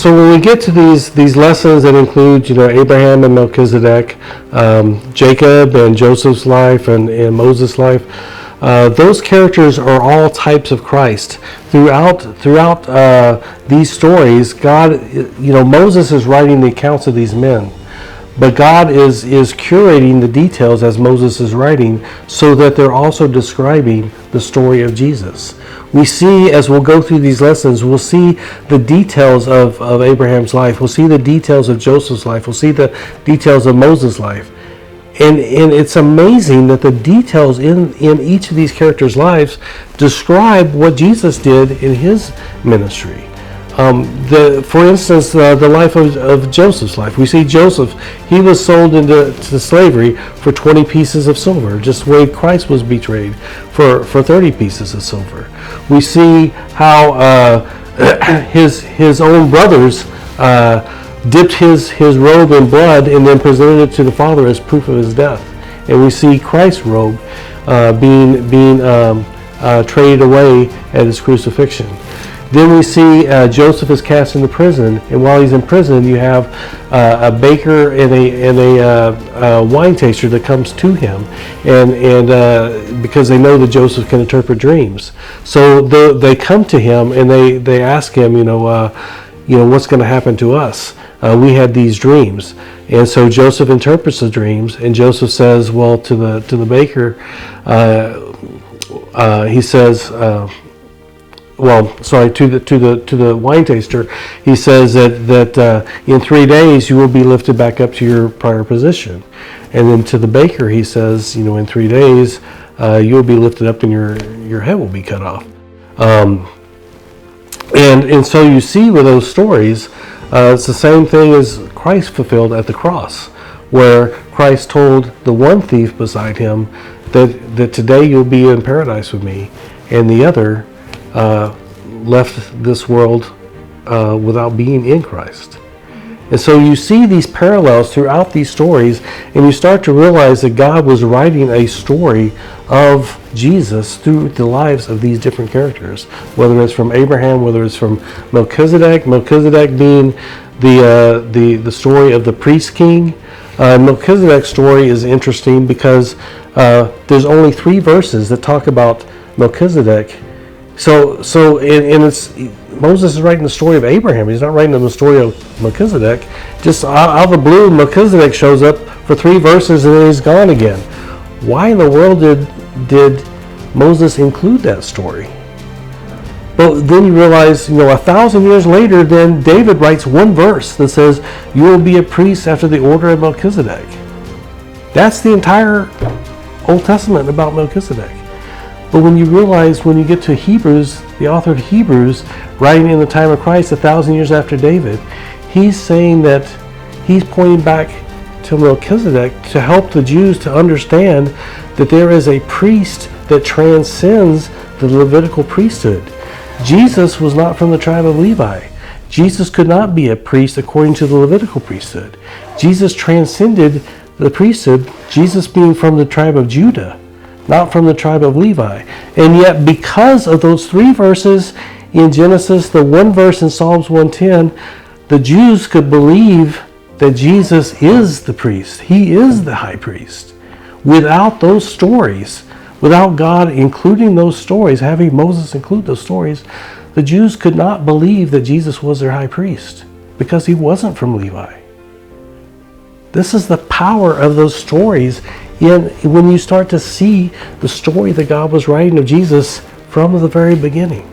so when we get to these lessons that include, Abraham and Melchizedek, Jacob and Joseph's life and Moses' life, those characters are all types of Christ. Throughout these stories, God, Moses is writing the accounts of these men, but God is curating the details as Moses is writing, so that they're also describing the story of Jesus. We see, as we'll go through these lessons, we'll see the details of Abraham's life. We'll see the details of Joseph's life. We'll see the details of Moses' life. And it's amazing that the details in each of these characters' lives describe what Jesus did in his ministry. For instance, the life of Joseph's life. We see Joseph, he was sold into slavery for 20 pieces of silver, just the way Christ was betrayed for 30 pieces of silver. We see how his own brothers dipped his robe in blood and then presented it to the Father as proof of his death. And we see Christ's robe being traded away at his crucifixion. Then we see Joseph is cast into prison, and while he's in prison, you have a baker and a wine taster that comes to him, and because they know that Joseph can interpret dreams, so they come to him and they ask him, what's going to happen to us? We had these dreams, and so Joseph interprets the dreams, and Joseph says, well, to the baker, he says. To the wine taster, he says that in 3 days you will be lifted back up to your prior position, and then to the baker he says, in 3 days you will be lifted up and your head will be cut off. And so you see with those stories, it's the same thing as Christ fulfilled at the cross, where Christ told the one thief beside him that today you'll be in paradise with me, and the other left this world without being in Christ. And so you see these parallels throughout these stories, and you start to realize that God was writing a story of Jesus through the lives of these different characters, whether it's from Abraham, whether it's from Melchizedek being the story of the priest king. Melchizedek's story is interesting because there's only 3 verses that talk about Melchizedek. So it's Moses is writing the story of Abraham. He's not writing the story of Melchizedek. Just out of the blue, Melchizedek shows up for 3 verses and then he's gone again. Why in the world did Moses include that story? But then you realize, 1,000 years later, then David writes 1 verse that says, "You will be a priest after the order of Melchizedek." That's the entire Old Testament about Melchizedek. But when you realize, when you get to Hebrews, the author of Hebrews, writing in the time of Christ 1,000 years after David, he's saying that he's pointing back to Melchizedek to help the Jews to understand that there is a priest that transcends the Levitical priesthood. Jesus was not from the tribe of Levi. Jesus could not be a priest according to the Levitical priesthood. Jesus transcended the priesthood, Jesus being from the tribe of Judah, not from the tribe of Levi. And yet, because of those 3 verses in Genesis, the 1 verse in Psalms 110, the Jews could believe that Jesus is the priest. He is the high priest. Without those stories, without God including those stories, having Moses include those stories, the Jews could not believe that Jesus was their high priest because he wasn't from Levi. This is the power of those stories when you start to see the story that God was writing of Jesus from the very beginning.